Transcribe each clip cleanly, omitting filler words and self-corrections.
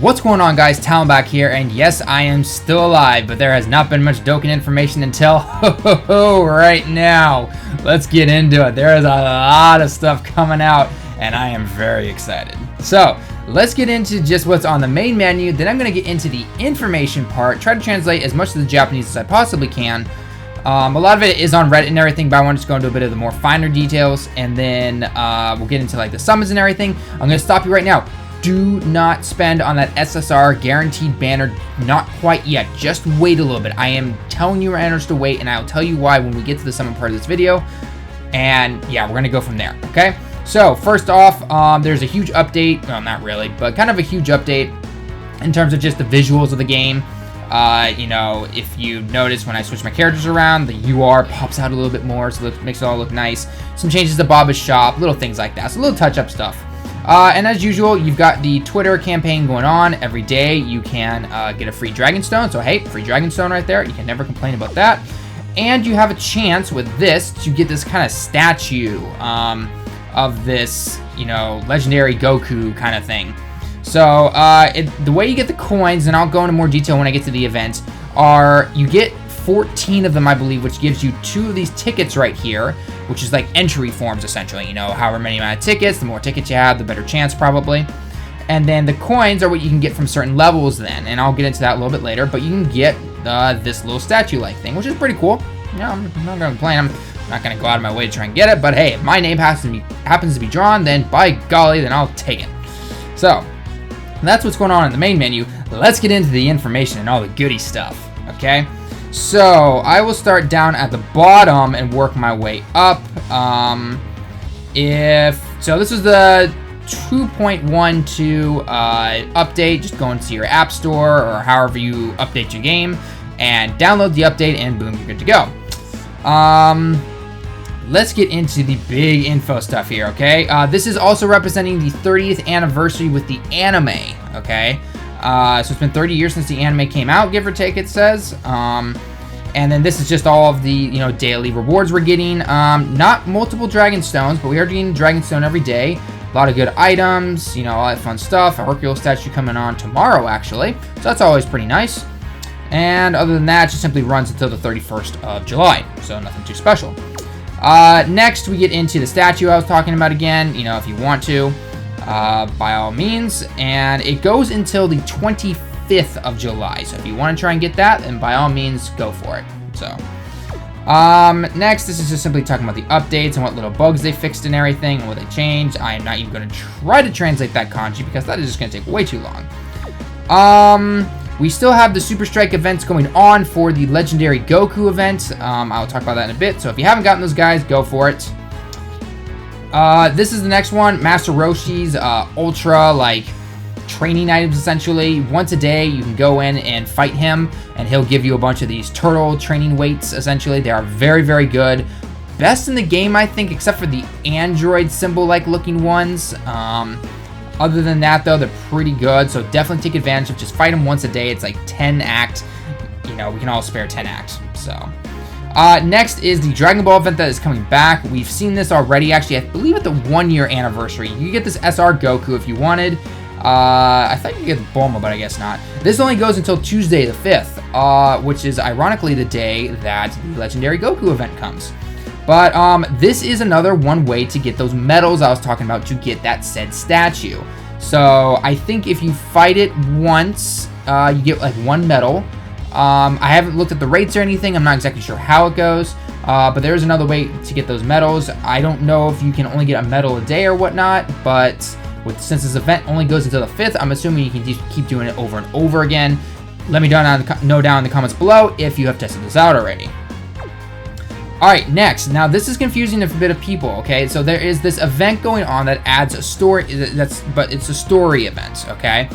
What's going on, guys? Talon back here, and yes, I am still alive, but there has not been much Dokkan information until right now. Let's get into it. There is a lot of stuff coming out, and I am very excited. So let's get into just what's on the main menu. Then I'm going to get into the information part, try to translate as much of the Japanese as I possibly can. A lot of it is on Reddit and everything, but I want to just go into a bit of the more finer details, and then we'll get into like the summons and everything. I'm going to stop you right now. Do not spend on that SSR guaranteed banner, not quite yet. Just wait a little bit. I am telling you right now to wait, and I'll tell you why when we get to the summon part of this video. And yeah, we're gonna go from there, okay? So first off, there's a huge update. Well, not really, but kind of a huge update in terms of just the visuals of the game. You know, if you notice when I switch my characters around, the UR pops out a little bit more, so it makes it all look nice. Some changes to Baba's shop, little things like that. So little touch-up stuff. And as usual, you've got the Twitter campaign going on. Every day you can get a free Dragonstone. So hey, free Dragonstone right there. You can never complain about that. And you have a chance with this to get this kind of statue of this, you know, legendary Goku kind of thing. So the way you get the coins, and I'll go into more detail when I get to the event, are you get 14 of them, I believe, which gives you 2 of these tickets right here, which is like entry forms, essentially. You know, however many amount of tickets, the more tickets you have, the better chance, probably. And then the coins are what you can get from certain levels then, and I'll get into that a little bit later, but you can get this little statue-like thing, which is pretty cool. You know, I'm not going to complain. I'm not going to go out of my way to try and get it, but hey, if my name happens to be drawn, then by golly, then I'll take it. So that's what's going on in the main menu. Let's get into the information and all the goody stuff, okay? So I will start down at the bottom and work my way up. So this is the 2.12 update. Just go into your app store or however you update your game and download the update, and boom, you're good to go. Let's get into the big info stuff here, okay? This is also representing the 30th anniversary with the anime, okay? So it's been 30 years since the anime came out, give or take, it says. And then this is just all of the, you know, daily rewards we're getting. Not multiple Dragonstones, but we are getting Dragonstone every day. A lot of good items, you know, all that fun stuff. A Hercule statue coming on tomorrow, actually. So that's always pretty nice. And other than that, it just simply runs until the 31st of July. So nothing too special. Next, we get into the statue I was talking about again, you know, if you want to. By all means, and it goes until the 25th of July, so if you want to try and get that, then by all means go for it. So next, this is just simply talking about the updates and what little bugs they fixed and everything and what they changed. I am not even going to try to translate that kanji because that is just going to take way too long. We still have the Super Strike events going on for the legendary Goku event. I'll talk about that in a bit, so if you haven't gotten those guys, go for it. This is the next one, Master Roshi's ultra, like, training items, essentially. Once a day, you can go in and fight him, and he'll give you a bunch of these turtle training weights, essentially. They are very, very good. Best in the game, I think, except for the android symbol-like looking ones. Other than that, though, they're pretty good, so definitely take advantage of just fight them once a day. It's like 10 act. You know, we can all spare 10 act, so... next is the Dragon Ball event that is coming back. We've seen this already, actually, I believe at the 1-year anniversary. You get this SR Goku if you wanted. I thought you could get the Bulma, but I guess not. This only goes until Tuesday the 5th, which is ironically the day that the Legendary Goku event comes. But this is another one way to get those medals I was talking about to get that said statue. So I think if you fight it once, you get like 1 medal. I haven't looked at the rates or anything. I'm not exactly sure how it goes, but there's another way to get those medals. I don't know if you can only get a medal a day or whatnot, but since this event only goes until the 5th, I'm assuming you can just keep doing it over and over again. Let me know down in the comments below if you have tested this out already. Alright, next. Now, this is confusing a bit of people, okay? So there is this event going on that adds a story, but it's a story event, okay?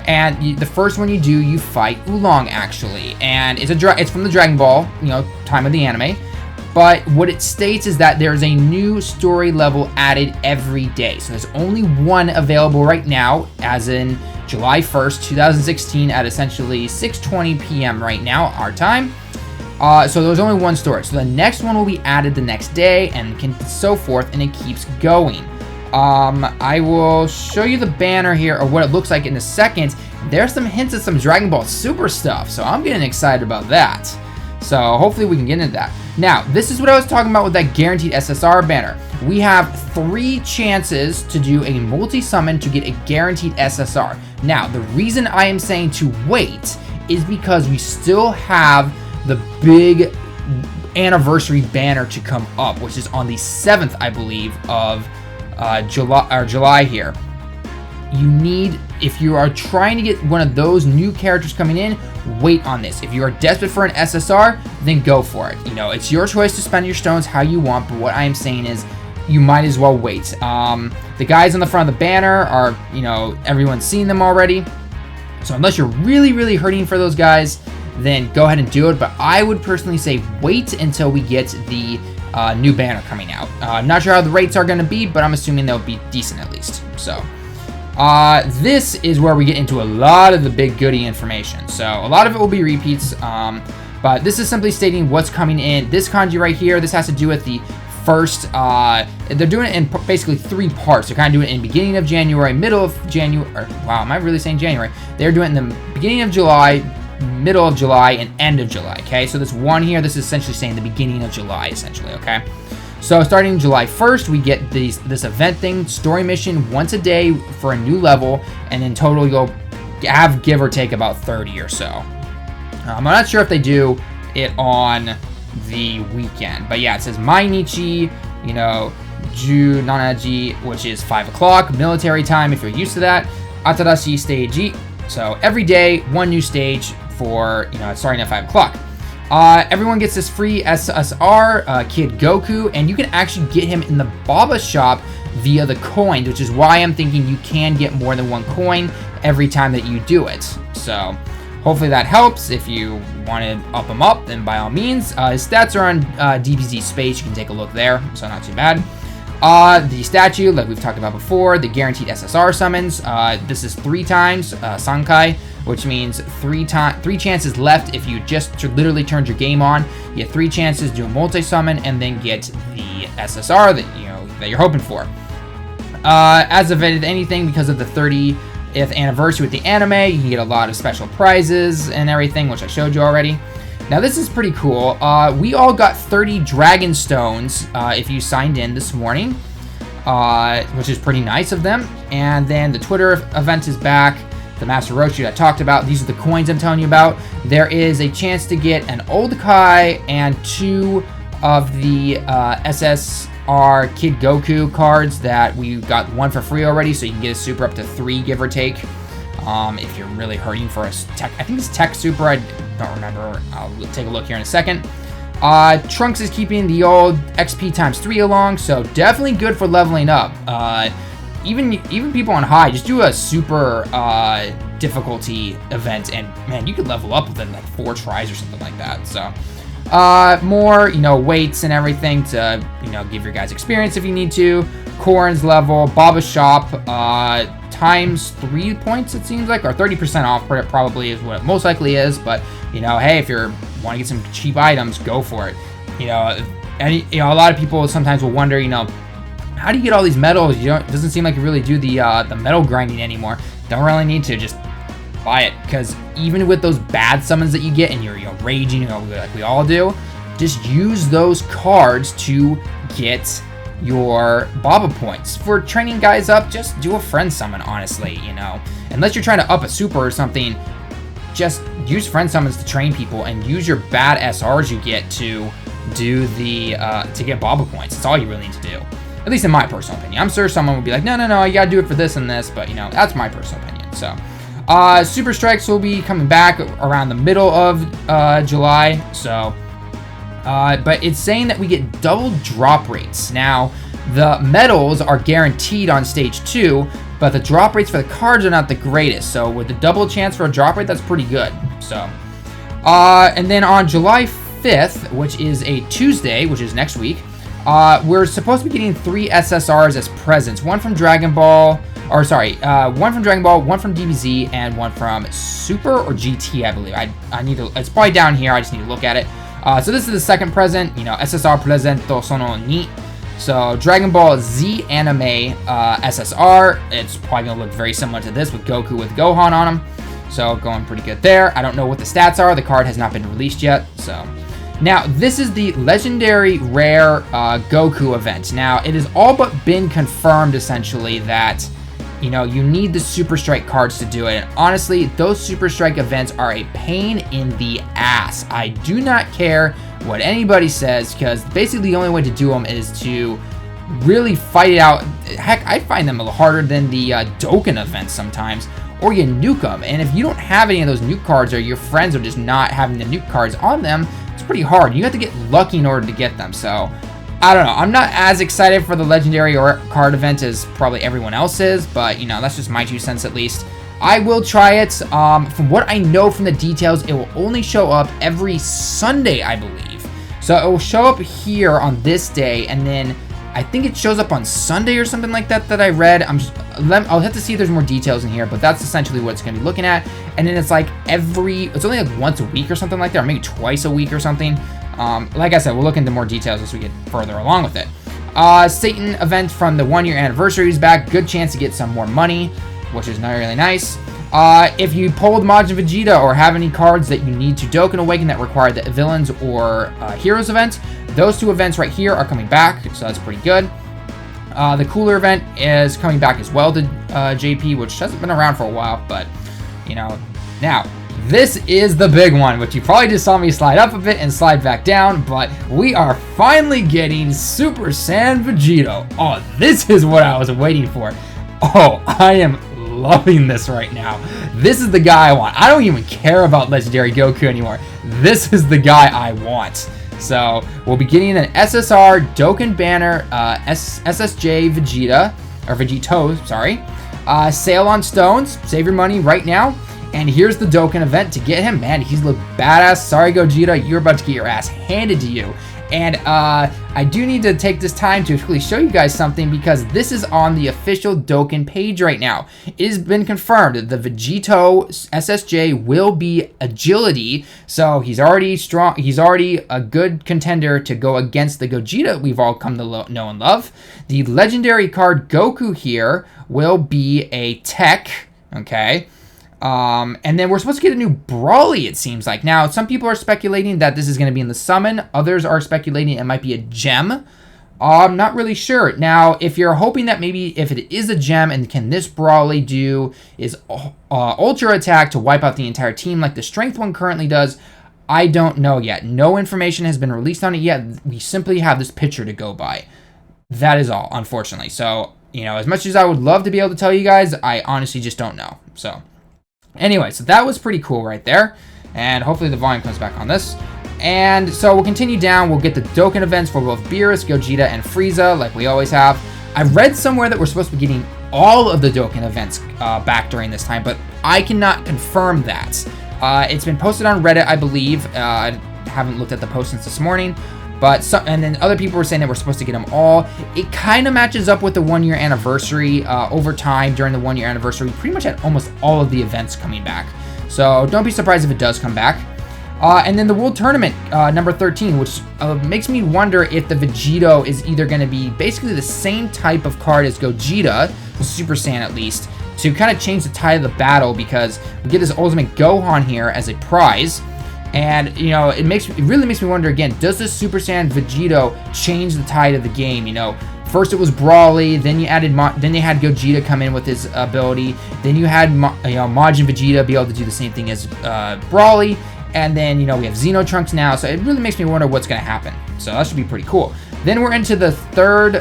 And the first one you do, you fight Oolong, actually. And it's from the Dragon Ball, you know, time of the anime. But what it states is that there's a new story level added every day. So there's only one available right now, as in July 1st, 2016, at essentially 6:20 p.m. right now, our time. So there's only one story. So the next one will be added the next day, and so forth, and it keeps going. I will show you the banner here, or what it looks like in a second. There's some hints at some Dragon Ball Super stuff, so I'm getting excited about that. So hopefully we can get into that. Now, this is what I was talking about with that guaranteed SSR banner. We have 3 chances to do a multi-summon to get a guaranteed SSR. Now, the reason I am saying to wait is because we still have the big anniversary banner to come up, which is on the 7th, I believe, of July here. You need, if you are trying to get one of those new characters coming in, wait on this. If you are desperate for an SSR, then go for it. You know, it's your choice to spend your stones how you want, but what I am saying is you might as well wait. The guys on the front of the banner are, you know, everyone's seen them already. So unless you're really, really hurting for those guys, then go ahead and do it. But I would personally say wait until we get the new banner coming out. I'm not sure how the rates are going to be, but I'm assuming they'll be decent at least. So this is where we get into a lot of the big goodie information. So a lot of it will be repeats, but this is simply stating what's coming in. This kanji right here, this has to do with the first, they're doing it in basically 3 parts. They're kind of doing it in beginning of January, middle of January, wow, am I really saying January? They're doing it in the beginning of July, middle of July, and end of July, okay? So this one here, this is essentially saying the beginning of July, essentially, okay? So starting July 1st, we get this event thing, story mission once a day for a new level, and in total you'll have, give or take, about 30 or so. I'm not sure if they do it on the weekend, but yeah, it says Mainichi, you know, Ju Nanaji, which is 5 o'clock, military time if you're used to that, Atarashi Stage, so every day, one new stage for, you know, starting at 5 o'clock. Everyone gets this free SSR, Kid Goku, and you can actually get him in the Baba shop via the coin, which is why I'm thinking you can get more than 1 coin every time that you do it. So hopefully that helps. If you want to up him up, then by all means. His stats are on DBZ Space. You can take a look there, so not too bad. The statue, like we've talked about before, the guaranteed SSR summons. This is 3 times, Sankai, which means 3 chances left if you just literally turned your game on. You get 3 chances, do a multi-summon, and then get the SSR that you're hoping for. As of anything, because of the 30th anniversary with the anime, you can get a lot of special prizes and everything, which I showed you already. Now this is pretty cool. We all got 30 Dragon Stones if you signed in this morning, which is pretty nice of them. And then the Twitter event is back. The Master Roshi I talked about. These are the coins I'm telling you about. There is a chance to get an Old Kai and 2 of the SSR Kid Goku cards that we got 1 for free already, so you can get a super up to 3, give or take. If you're really hurting for a tech, I think it's Tech Super, I don't remember. I'll take a look here in a second. Trunks is keeping the old XP times 3 along, so definitely good for leveling up. Even people on high, just do a super difficulty event, and man, you could level up within like 4 tries or something like that. So more, you know, weights and everything to, you know, give your guys experience if you need to. Corns level, Baba shop, times 3 points, it seems like, or 30% off probably is what it most likely is. But you know, hey, if you want to get some cheap items, go for it. You know, and you know, a lot of people sometimes will wonder, you know, how do you get all these medals? You don't, it doesn't seem like you really do the medal grinding anymore. Don't really need to, just buy it, because even with those bad summons that you get and you're raging, you know, like we all do, just use those cards to get your Baba points. For training guys up, just do a friend summon, honestly, you know. Unless you're trying to up a super or something, just use friend summons to train people and use your bad SRs you get to do the to get Baba points. That's all you really need to do. At least in my personal opinion. I'm sure someone would be like, no, you gotta do it for this and this, but you know, that's my personal opinion. So Super Strikes will be coming back around the middle of July. So but it's saying that we get double drop rates. Now, the medals are guaranteed on stage 2, but the drop rates for the cards are not the greatest. So with the double chance for a drop rate, that's pretty good. So, and then on July 5th, which is a Tuesday, which is next week, we're supposed to be getting 3 SSRs as presents. One from Dragon Ball, or sorry, one from Dragon Ball, one from DBZ, and one from Super or GT, I believe. I need to, it's probably down here, I just need to look at it. So this is the second present, you know, SSR Presento Sono Ni. So Dragon Ball Z anime SSR, it's probably going to look very similar to this with Goku with Gohan on him. So going pretty good there. I don't know what the stats are. The card has not been released yet. So now this is the legendary rare Goku event. Now it has all but been confirmed essentially that, you know, you need the Super Strike cards to do it. And honestly, those Super Strike events are a pain in the ass. I do not care what anybody says, because basically the only way to do them is to really fight it out. Heck, I find them a little harder than the Dokkan events sometimes, or you nuke them. And if you don't have any of those nuke cards, or your friends are just not having the nuke cards on them, it's pretty hard. You have to get lucky in order to get them. So I don't know. I'm not as excited for the legendary or card event as probably everyone else is, but you know, that's just my 2 cents at least. I will try it. From what I know from the details, it will only show up every Sunday, I believe. So it will show up here on this day, and then I think it shows up on Sunday or something like that I read. I'll have to see if there's more details in here, but that's essentially what it's going to be looking at. And then it's like it's only like once a week or something like that, or maybe twice a week or something. Like I said, we'll look into more details as we get further along with it. Satan event from the 1-year anniversary is back. Good chance to get some more money, which is not really nice. If you pulled Majin Vegeta or have any cards that you need to Dokkan Awaken that require the villains or heroes event, those 2 events right here are coming back, so that's pretty good. The cooler event is coming back as well to JP, which hasn't been around for a while, but you know. Now, this is the big one, which you probably just saw me slide up a bit and slide back down, but we are finally getting Super Saiyan Vegito. Oh, this is what I was waiting for. Oh, I am loving this right now. This is the guy I want. I don't even care about Legendary Goku anymore. This is the guy I want. So we'll be getting an SSR Dokkan Banner SSJ Vegeta, or Vegito, sorry. Sale on stones. Save your money right now. And here's the Dokkan event to get him. Man, he's look badass. Sorry, Gogeta, you're about to get your ass handed to you. And I do need to take this time to actually show you guys something, because this is on the official Dokkan page right now. It has been confirmed that the Vegito SSJ will be agility, so he's already strong. He's already a good contender to go against the Gogeta we've all come to know and love. The legendary card Goku here will be a tech, okay? And then we're supposed to get a new Brawly, it seems like. Now, some people are speculating that this is going to be in the summon. Others are speculating it might be a gem. I'm not really sure. Now, if you're hoping that maybe if it is a gem, and can this Brawly do is ultra attack to wipe out the entire team like the strength one currently does, I don't know yet. No information has been released on it yet. We simply have this picture to go by. That is all, unfortunately. So, you know, as much as I would love to be able to tell you guys, I honestly just don't know. So anyway, so that was pretty cool right there. And hopefully the volume comes back on this. And so we'll continue down. We'll get the Dokkan events for both Beerus, Gogeta, and Frieza, like we always have. I read somewhere that we're supposed to be getting all of the Dokkan events back during this time, but I cannot confirm that. It's been posted on Reddit, I believe. I haven't looked at the post since this morning. But and then other people were saying that we're supposed to get them all. It kind of matches up with the 1-year anniversary. Over time, during the 1-year anniversary, we pretty much had almost all of the events coming back. So don't be surprised if it does come back. And then the World Tournament, number 13, which makes me wonder if the Vegito is either going to be basically the same type of card as Gogeta, the Super Saiyan at least, to kind of change the tide of the battle, because we get this Ultimate Gohan here as a prize. And, you know, it really makes me wonder again, does this Super Saiyan Vegito change the tide of the game? You know, first it was Brawly, then you added, then they had Gogeta come in with his ability, then you had, Majin Vegeta be able to do the same thing as Brawly, and then, you know, we have Xenotrunks now, so it really makes me wonder what's going to happen. So that should be pretty cool. Then we're into the third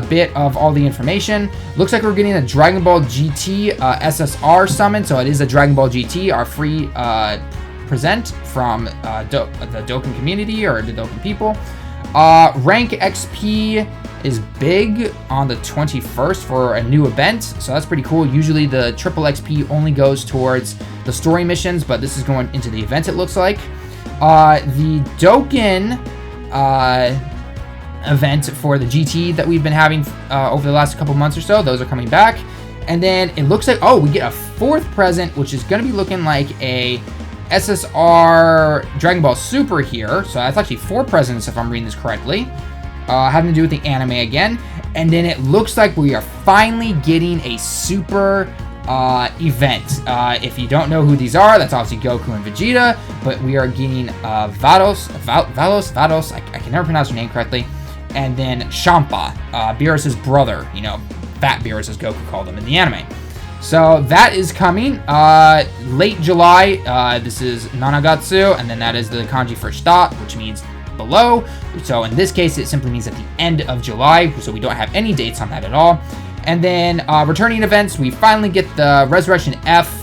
bit of all the information. Looks like we're getting a Dragon Ball GT SSR summon, so it is a Dragon Ball GT, our free present from the Dokkan community, or the Dokkan people. Rank XP is big on the 21st for a new event, so that's pretty cool. Usually the triple XP only goes towards the story missions, but this is going into the event, it looks like. The Dokkan event for the GT that we've been having over the last couple months or so, those are coming back. And then it looks like, oh, we get a fourth present, which is going to be looking like a SSR Dragon Ball Super here. So that's actually 4 presents if I'm reading this correctly. having to do with the anime again. And then it looks like we are finally getting a super event. If you don't know who these are, that's obviously Goku and Vegeta, but we are getting Vados, I can never pronounce her name correctly, and then Champa, Beerus's brother, you know, Fat Beerus as Goku called him in the anime. So that is coming late July. This is Nanagatsu, and then that is the kanji for shita, which means below. So in this case, it simply means at the end of July, so we don't have any dates on that at all. And then returning events, we finally get the Resurrection F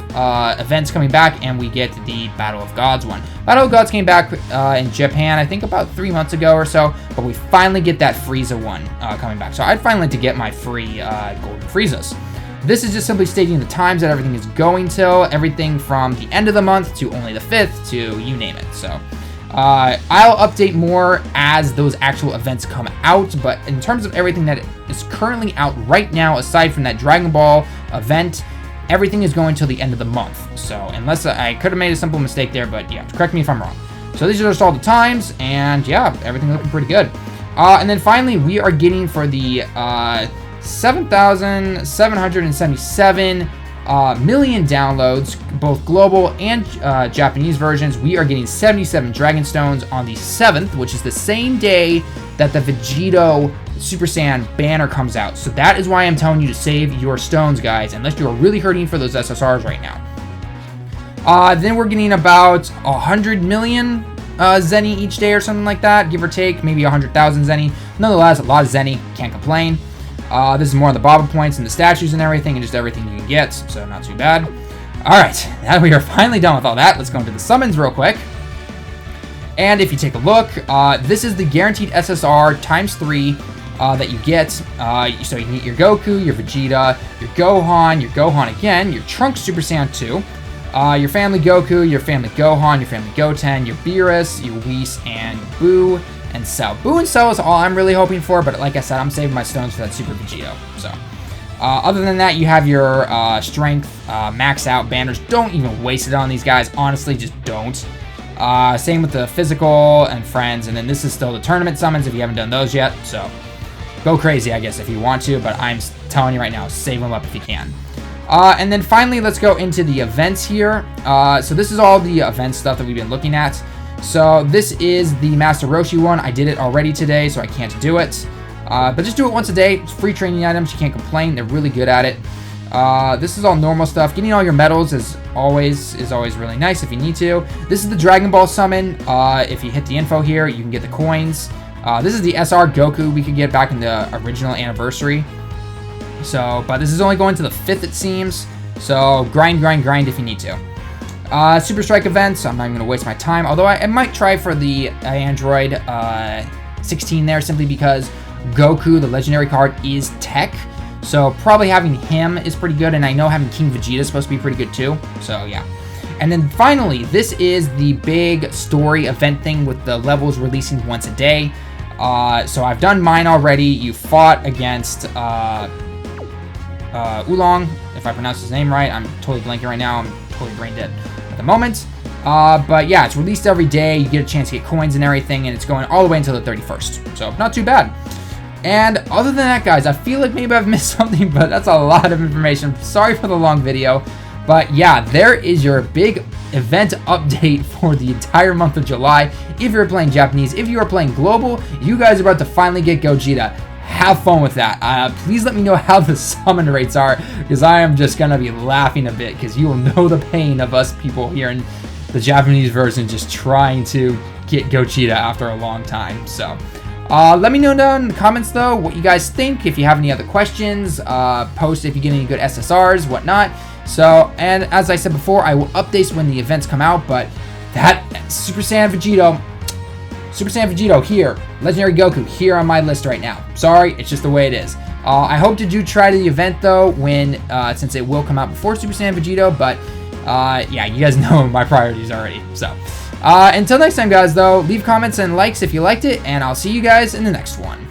events coming back, and we get the Battle of Gods one. Battle of Gods came back in Japan, I think about 3 months ago or so, but we finally get that Frieza one coming back. So I'd finally like to get my free Golden Friezas. This is just simply stating the times that everything is going till, everything from the end of the month to only the 5th to you name it. So I'll update more as those actual events come out, but in terms of everything that is currently out right now, aside from that Dragon Ball event, everything is going till the end of the month. So unless I could have made a simple mistake there, but yeah, correct me if I'm wrong. So these are just all the times, and yeah, everything looking pretty good. And then finally, we are getting for the 7,777 million downloads, both global and Japanese versions. We are getting 77 Dragon Stones on the 7th, which is the same day that the Vegito Super Saiyan banner comes out. So that is why I'm telling you to save your stones, guys, unless you are really hurting for those SSRs right now. Then we're getting about 100 million Zenny each day or something like that, give or take, maybe 100,000 Zenny. Nonetheless, a lot of Zenny, can't complain. This is more of the Baba points and the statues and everything, and just everything you can get, so not too bad. Alright, now that we are finally done with all that, let's go into the summons real quick. And if you take a look, this is the guaranteed SSR times 3 that you get. So you can get your Goku, your Vegeta, your Gohan again, your Trunks Super Saiyan 2, your family Goku, your family Gohan, your family Goten, your Beerus, your Whis, and Boo, and Cell. Boo and Cell is all I'm really hoping for, but like I said, I'm saving my stones for that Super Vegito. So, other than that, you have your strength max out banners. Don't even waste it on these guys. Honestly, just don't. Same with the physical and friends, and then this is still the tournament summons if you haven't done those yet. So, go crazy, I guess, if you want to, but I'm telling you right now, save them up if you can. And then finally, let's go into the events here. So this is all the event stuff that we've been looking at. So this is the Master Roshi one. I did it already today, so I can't do it. But just do it once a day. It's free training items. You can't complain. They're really good at it. This is all normal stuff. Getting all your medals is always really nice if you need to. This is the Dragon Ball summon. If you hit the info here, you can get the coins. This is the SR Goku we could get back in the original Anniversary. So, but this is only going to the 5th, it seems. So grind if you need to. Super Strike events, I'm not even going to waste my time. Although I might try for the Android 16 there, simply because Goku, the legendary card, is tech. So probably having him is pretty good. And I know having King Vegeta is supposed to be pretty good too. So yeah. And then finally, this is the big story event thing with the levels releasing once a day. So I've done mine already. You fought against Oolong, if I pronounce his name right. I'm totally blanking right now. I'm totally brain dead at the moment. But yeah, it's released every day. You get a chance to get coins and everything, and it's going all the way until the 31st. So not too bad. And other than that, guys, I feel like maybe I've missed something, but that's a lot of information. Sorry for the long video. But yeah, there is your big event update for the entire month of July. If you're playing Japanese, if you are playing global, you guys are about to finally get Gogeta. Have fun with that. Please let me know how the summon rates are, because I am just going to be laughing a bit, because you will know the pain of us people here in the Japanese version just trying to get Gogeta after a long time. So let me know down in the comments, though, what you guys think. If you have any other questions, post if you get any good SSRs, whatnot. So, and as I said before, I will update when the events come out, but that Super Saiyan Vegito here, Legendary Goku here on my list right now. Sorry, it's just the way it is. I hope to do try to the event, though, when, since it will come out before Super Saiyan Vegito, but, yeah, you guys know my priorities already, so. Until next time, guys, though, leave comments and likes if you liked it, and I'll see you guys in the next one.